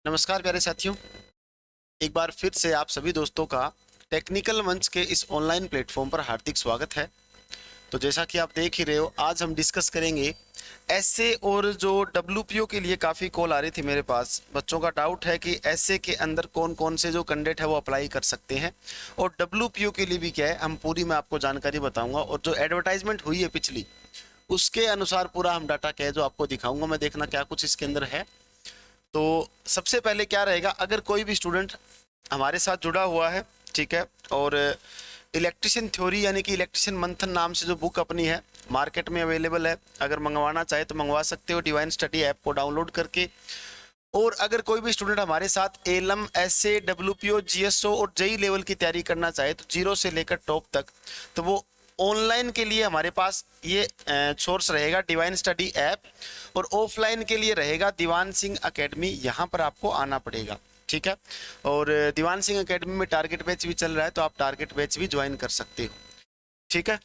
नमस्कार प्यारे साथियों। एक बार फिर से आप सभी दोस्तों का टेक्निकल मंच के इस ऑनलाइन प्लेटफॉर्म पर हार्दिक स्वागत है। तो जैसा कि आप देख ही रहे हो, आज हम डिस्कस करेंगे एसए और जो डब्ल्यूपीओ के लिए काफ़ी कॉल आ रही थी मेरे पास। बच्चों का डाउट है कि एसए के अंदर कौन कौन से जो कैंडिडेट है वो अप्लाई कर सकते हैं, और डब्ल्यूपीओ के लिए भी क्या है, हम पूरी मैं आपको जानकारी बताऊंगा। और जो एडवर्टाइजमेंट हुई है पिछली, उसके अनुसार पूरा हम डाटा क्या है जो आपको दिखाऊंगा मैं। देखना क्या कुछ इसके अंदर है। तो सबसे पहले क्या रहेगा, अगर कोई भी स्टूडेंट हमारे साथ जुड़ा हुआ है, ठीक है, और इलेक्ट्रिशियन थ्योरी यानी कि इलेक्ट्रिशियन मंथन नाम से जो बुक अपनी है मार्केट में अवेलेबल है, अगर मंगवाना चाहे तो मंगवा सकते हो डिवाइन स्टडी ऐप को डाउनलोड करके। और अगर कोई भी स्टूडेंट हमारे साथ एलएम, एसए, डब्ल्यूपीओ, जीएसओ और जेई लेवल की तैयारी करना चाहे, तो जीरो से लेकर टॉप तक, तो वो ऑनलाइन के लिए हमारे पास ये सोर्स रहेगा डिवाइन स्टडी ऐप, और ऑफलाइन के लिए रहेगा दीवान सिंह एकेडमी। यहाँ पर आपको आना पड़ेगा, ठीक है। और दीवान सिंह एकेडमी में टारगेट बैच भी चल रहा है, तो आप टारगेट बैच भी ज्वाइन कर सकते हो, ठीक है।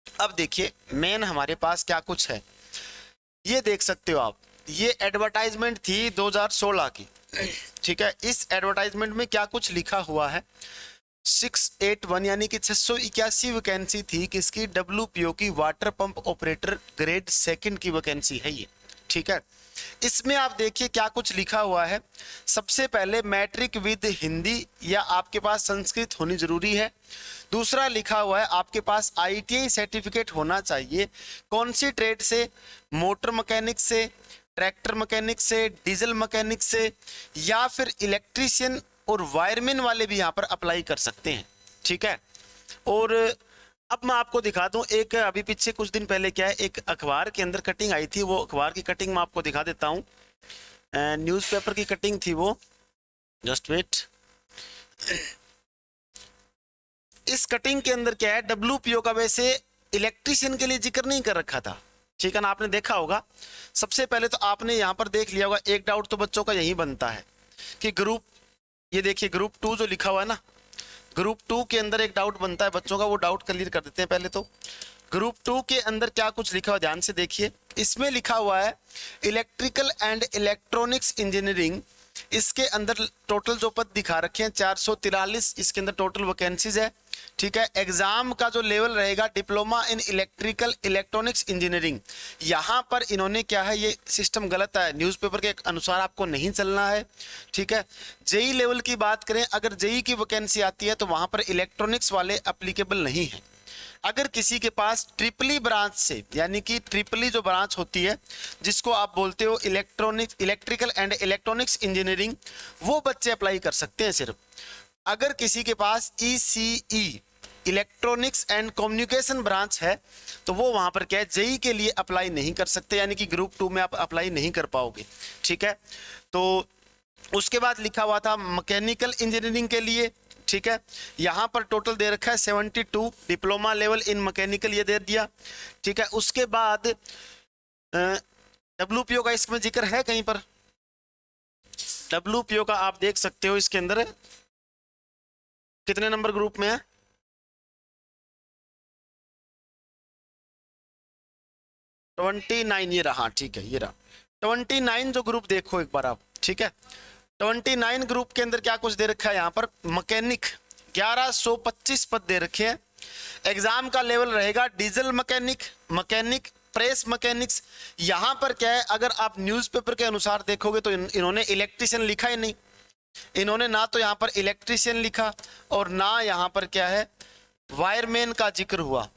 अब देखिए मेन हमारे पास क्या कुछ है, ये देख सकते हो आप। ये एडवर्टाइजमेंट थी 2016 की, ठीक है। इस एडवर्टाइजमेंट में क्या कुछ लिखा हुआ है, 681 यानी कि 681 वैकेंसी थी किसकी, डब्ल्यूपीओ की, water pump operator grade second की वैकेंसी है ये, ठीक है। इसमें आप देखिए क्या कुछ लिखा हुआ है। सबसे पहले मैट्रिक विद हिंदी या आपके पास संस्कृत होनी जरूरी है। दूसरा लिखा हुआ है आपके पास आईटीआई सर्टिफिकेट होना चाहिए। कौन सी ट्रेड से, मोटर मैकेनिक से, ट्रैक्टर मैकेनिक से, डीजल मैकेनिक से, या फिर इलेक्ट्रीशियन और वायरमैन वाले भी यहाँ पर अप्लाई कर सकते हैं, ठीक है। और अब मैं आपको दिखा दूं, एक अभी पीछे कुछ दिन पहले क्या है, एक अखबार के अंदर कटिंग आई थी, वो अखबार की कटिंग मैं आपको दिखा देता हूँ। न्यूज़पेपर की कटिंग थी वो, जस्ट वेट। इस कटिंग के अंदर क्या है, डब्ल्यूपीओ का वैसे इलेक्ट्रीशियन के लिए जिक्र नहीं कर रखा था, ठीक है ना, आपने देखा होगा। सबसे पहले तो आपने यहाँ पर देख लिया होगा, एक डाउट तो बच्चों का यही बनता है कि ग्रुप, ये देखिए ग्रुप 2 जो लिखा हुआ है ना, ग्रुप 2 के अंदर एक डाउट बनता है बच्चों का, वो डाउट क्लियर कर देते हैं पहले तो। ग्रुप 2 के अंदर क्या कुछ लिखा हुआ, ध्यान से देखिए। इसमें लिखा हुआ है इलेक्ट्रिकल एंड इलेक्ट्रॉनिक्स इंजीनियरिंग। इसके अंदर टोटल जो पद दिखा रखे हैं 443, इसके अंदर टोटल वैकेंसीज है, ठीक है। एग्जाम का जो लेवल रहेगा diploma in electrical electronics engineering. यहाँ पर इन्होंने क्या है, ये सिस्टम गलत है, न्यूज़पेपर के अनुसार आपको नहीं चलना है, ठीक है। जेई लेवल की बात करें, अगर जेई की वैकेंसी आती है तो वहाँ पर इलेक्ट्रॉनिक्स वाले अप्लीकेबल नहीं है। अगर किसी के पास ट्रिपली ब्रांच से, यानी कि ट्रिपली जो ब्रांच होती है जिसको आप बोलते हो electronics, electrical and electronics engineering, वो बच्चे अप्लाई कर सकते हैं सिर्फ। अगर किसी के पास ECE, electronics and communication branch है, तो वो वहां पर क्या है, जेई के लिए अप्लाई नहीं कर सकते, यानी कि ग्रुप 2 में आप अप्लाई नहीं कर पाओगे, ठीक है। तो उसके बाद लिखा हुआ था मैकेनिकल इंजीनियरिंग के लिए, ठीक है। यहाँ पर टोटल दे रखा है 72, डिप्लोमा लेवल इन मैकेनिकल ये दे दिया, ठीक है। उसके बाद डब्ल्यूपीओ का इसमें जिक्र है कहीं पर, डब्ल्यूपीओ का आप देख सकते हो इसके अंदर कितने नंबर ग्रुप में है, 29 ये रहा, ठीक है, ये रहा 29 जो ग्रुप, देखो एक बार आप, ठीक है। 29 ग्रुप के अंदर क्या कुछ दे रखा है, यहाँ पर मैकेनिक 1125 पद दे रखे हैं। एग्जाम का लेवल रहेगा diesel mechanic, mechanic press mechanics. यहाँ पर क्या है, अगर आप न्यूज़पेपर के अनुसार देखोगे तो इन्होंने इलेक्ट्रिशियन लिखा ही नहीं, इन्होंने ना तो यहाँ पर इलेक्ट्रिशियन लिखा और ना यहाँ पर क्या है वायरमैन का जिक्र हुआ,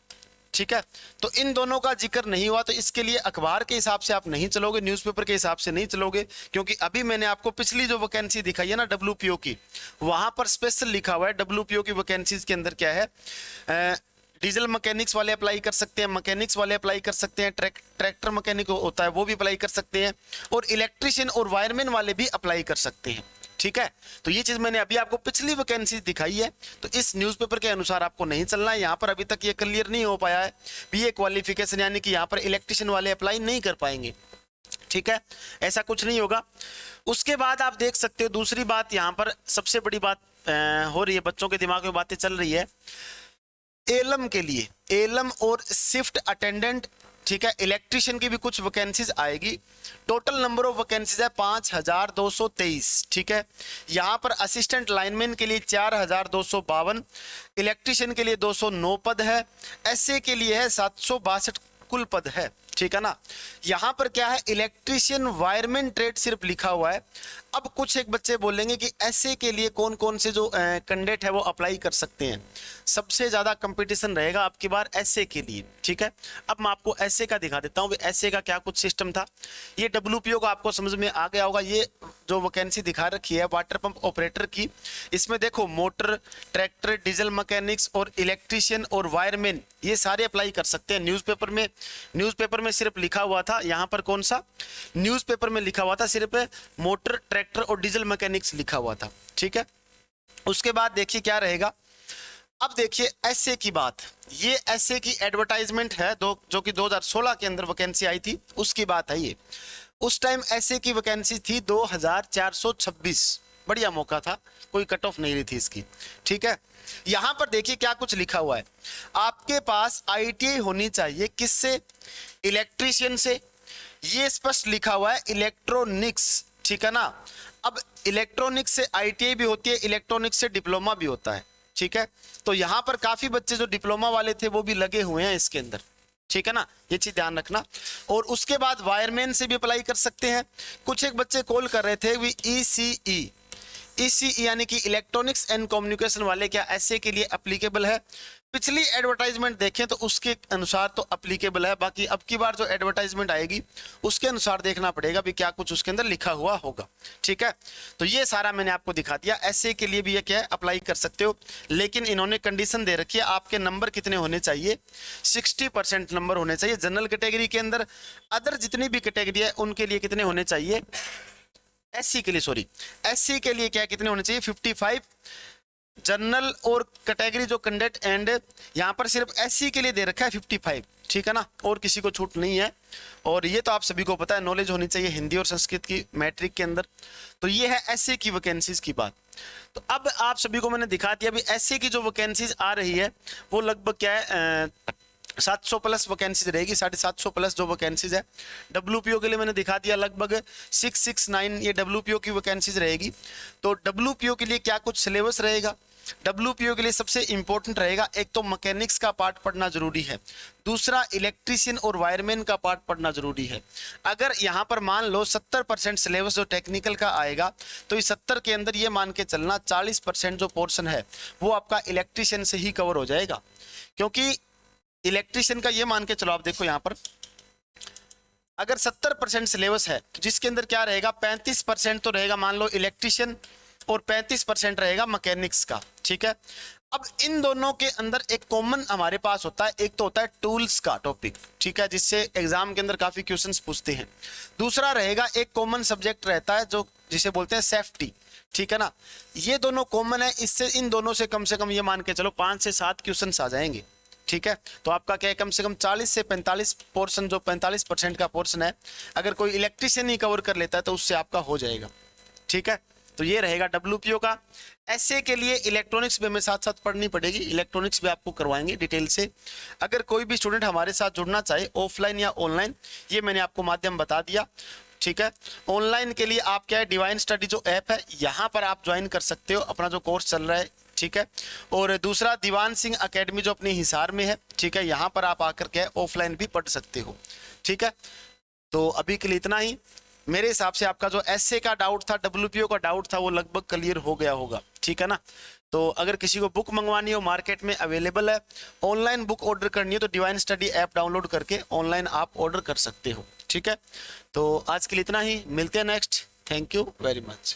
ठीक है। तो इन दोनों का जिक्र नहीं हुआ, तो इसके लिए अखबार के हिसाब से आप नहीं चलोगे, न्यूज़पेपर के हिसाब से नहीं चलोगे, क्योंकि अभी मैंने आपको पिछली जो वैकेंसी दिखाई है ना डब्ल्यूपीओ की, वहां पर स्पेशल लिखा हुआ है डब्ल्यूपीओ की वैकेंसीज के अंदर क्या है, डीजल मैकेनिक्स वाले अप्लाई कर सकते हैं, मैकेनिक्स वाले अप्लाई कर सकते हैं, ट्रैक्टर मैकेनिक होता है वो भी अप्लाई कर सकते हैं, और इलेक्ट्रिशियन और वायरमैन वाले भी अप्लाई कर सकते हैं, ठीक है। तो ये चीज मैंने अभी आपको पिछली वैकेंसी दिखाई है, तो इस न्यूज़पेपर के अनुसार आपको नहीं चलना है। यहाँ पर अभी तक ये क्लियर नहीं हो पाया है बीए क्वालिफिकेशन, यानी कि यहाँ पर इलेक्ट्रिशियन वाले अप्लाई नहीं कर पाएंगे, ठीक है, ऐसा कुछ नहीं होगा। उसके बाद आप देख सकते हो दूसरी बात, यहाँ पर सबसे बड़ी बात हो रही है, बच्चों के दिमाग में बातें चल रही है, एलएम के लिए, एलएम और शिफ्ट अटेंडेंट, ठीक है, इलेक्ट्रिशियन की भी कुछ वैकेंसीज आएगी। टोटल नंबर ऑफ वैकेंसीज है 5223, ठीक है। यहाँ पर असिस्टेंट लाइनमैन के लिए 4252, इलेक्ट्रिशियन के लिए 209 पद है, एसए के लिए है 762 कुल पद है, ठीक है ना। यहाँ पर क्या है, इलेक्ट्रिशियन वायरमैन ट्रेड सिर्फ लिखा हुआ है। अब कुछ एक बच्चे बोलेंगे कि एसए के लिए कौन कौन से जो कैंडिडेट है वो अप्लाई कर सकते हैं। सबसे ज्यादा कंपटीशन रहेगा आपकी बार एसए के लिए, ठीक है। अब मैं आपको एसए का दिखा देता हूँ, एसए का क्या कुछ सिस्टम था। ये डब्ल्यूपीओ का आपको समझ में आ गया होगा। ये जो वैकेंसी दिखा रखी है वाटर पंप ऑपरेटर की, इसमें देखो मोटर, ट्रैक्टर, डीजल मैकेनिक्स और इलेक्ट्रिशियन और वायरमैन ये सारे अप्लाई कर सकते हैं। न्यूज़पेपर में सिर्फ लिखा हुआ था, यहाँ पर कौन सा, न्यूज़पेपर में लिखा हुआ था सिर्फ मोटर, ट्रैक्टर और डीजल मैकेनिक्स लिखा हुआ था, ठीक है। उसके बाद देखिए क्या रहेगा। अब देखिए एसए की बात, ये एसए की एडवर्टाइजमेंट है जो कि 2016 के अंदर वैकेंसी आई थी, उसकी बात है ये। उस टाइम एसए की वैकेंसी थी 2426, बढ़िया मौका था, कोई कट ऑफ नहीं रही थी इसकी, ठीक है। यहां पर देखिए क्या कुछ लिखा हुआ है, आपके पास आईटीआई होनी चाहिए, किससे, इलेक्ट्रिशियन से, ये स्पष्ट लिखा हुआ है, इलेक्ट्रॉनिक्स, ठीक है ना। अब इलेक्ट्रॉनिक्स से आईटीआई भी होती है, इलेक्ट्रॉनिक्स से डिप्लोमा भी होता है, ठीक है। तो यहां पर काफी बच्चे जो डिप्लोमा वाले थे वो भी लगे हुए हैं इसके अंदर, ठीक है ना, ये चीज ध्यान रखना। और उसके बाद वायरमैन से भी अप्लाई कर सकते हैं। कुछ एक बच्चे कॉल कर रहे थे भी ईसीई यानी कि इलेक्ट्रॉनिक्स एंड कम्युनिकेशन वाले क्या एसए के लिए एप्लीकेबल है। पिछली एडवर्टाइजमेंट देखें तो उसके अनुसार तो एप्लीकेबल है, बाकी अब की बार जो एडवर्टाइजमेंट आएगी उसके अनुसार देखना पड़ेगा भी क्या कुछ उसके अंदर लिखा हुआ होगा, ठीक है। तो ये सारा मैंने आपको दिखा दिया। एसए के लिए भी ये क्या है, अप्लाई कर सकते हो, लेकिन इन्होंने कंडीशन दे रखी है, आपके नंबर कितने होने चाहिए, 60% नंबर होने चाहिए जनरल कैटेगरी के अंदर। अदर जितनी भी कैटेगरी है उनके लिए कितने होने चाहिए, एससी के लिए, सॉरी एससी के लिए क्या कितने होने चाहिए, 55 जनरल और कैटेगरी जो कैंडिडेट एंड यहाँ पर सिर्फ एससी के लिए दे रखा है 55, ठीक है ना, और किसी को छूट नहीं है। और ये तो आप सभी को पता है, नॉलेज होनी चाहिए हिंदी और संस्कृत की मैट्रिक के अंदर। तो ये है एससी की वैकेंसीज की बात। तो अब आप सभी को मैंने दिखा दिया, अभी एससी की जो वैकेंसीज आ रही है वो लगभग क्या है 700 प्लस वैकेंसीज रहेगी, 750 प्लस जो वैकेंसीज है। डब्ल्यूपीओ के लिए मैंने दिखा दिया लगभग 669 ये डब्ल्यूपीओ की वैकेंसीज रहेगी। तो डब्ल्यूपीओ के लिए क्या कुछ सिलेबस रहेगा, डब्ल्यूपीओ के लिए सबसे इंपॉर्टेंट रहेगा, एक तो मैकेनिक्स का पार्ट पढ़ना जरूरी है, दूसरा इलेक्ट्रिशियन और वायरमैन का पार्ट पढ़ना जरूरी है। अगर यहाँ पर मान लो 70% सिलेबस जो टेक्निकल का आएगा, तो इस 70 के अंदर ये मान के चलना 40% जो पोर्शन है वो आपका इलेक्ट्रिशियन से ही कवर हो जाएगा। क्योंकि इलेक्ट्रिशियन का ये मान के चलो, आप देखो यहाँ पर अगर 70% सिलेबस है तो जिसके अंदर क्या रहेगा, 35% तो रहेगा मान लो इलेक्ट्रिशियन और 35% रहेगा मैकेनिक्स का, ठीक है। अब इन दोनों के अंदर एक कॉमन हमारे पास होता है, एक तो होता है टूल्स का टॉपिक, ठीक है, जिससे एग्जाम के अंदर काफी क्वेश्चंस पूछते हैं। दूसरा रहेगा एक कॉमन सब्जेक्ट रहता है जो जिसे बोलते हैं सेफ्टी, ठीक है ना। ये दोनों कॉमन है, इससे इन दोनों से कम ये मान के चलो 5 से 7 क्वेश्चंस आ जाएंगे, ठीक है। तो आपका क्या है, कम से कम 40 से 45 पोर्शन, जो 45% का पोर्शन है, अगर कोई इलेक्ट्रिशियन ही कवर कर लेता है तो उससे आपका हो जाएगा, ठीक है। तो ये रहेगा डब्ल्यूपीओ का। एसए के लिए इलेक्ट्रॉनिक्स भी हमें साथ साथ पढ़नी पड़ेगी, इलेक्ट्रॉनिक्स भी आपको करवाएंगे डिटेल से। अगर कोई भी स्टूडेंट हमारे साथ जुड़ना चाहे ऑफलाइन या ऑनलाइन, ये मैंने आपको माध्यम बता दिया, ठीक है। ऑनलाइन के लिए आप क्या है, डिवाइन स्टडी जो ऐप है यहाँ पर आप ज्वाइन कर सकते हो, अपना जो कोर्स चल रहा है, ठीक है। और दूसरा दीवान सिंह एकेडमी जो अपने हिसार में है, ठीक है, यहाँ पर आप आकर के ऑफलाइन भी पढ़ सकते हो, ठीक है। तो अभी के लिए इतना ही। मेरे हिसाब से आपका जो एसए का डाउट था, डब्ल्यूपीओ का डाउट था, वो लगभग क्लियर हो गया होगा, ठीक है ना। तो अगर किसी को बुक मंगवानी हो मार्केट में अवेलेबल है, ऑनलाइन बुक ऑर्डर करनी है तो डिवाइन स्टडी ऐप डाउनलोड करके ऑनलाइन आप ऑर्डर कर सकते हो, ठीक है। तो आज के लिए इतना ही, मिलते हैं next. Thank you very much.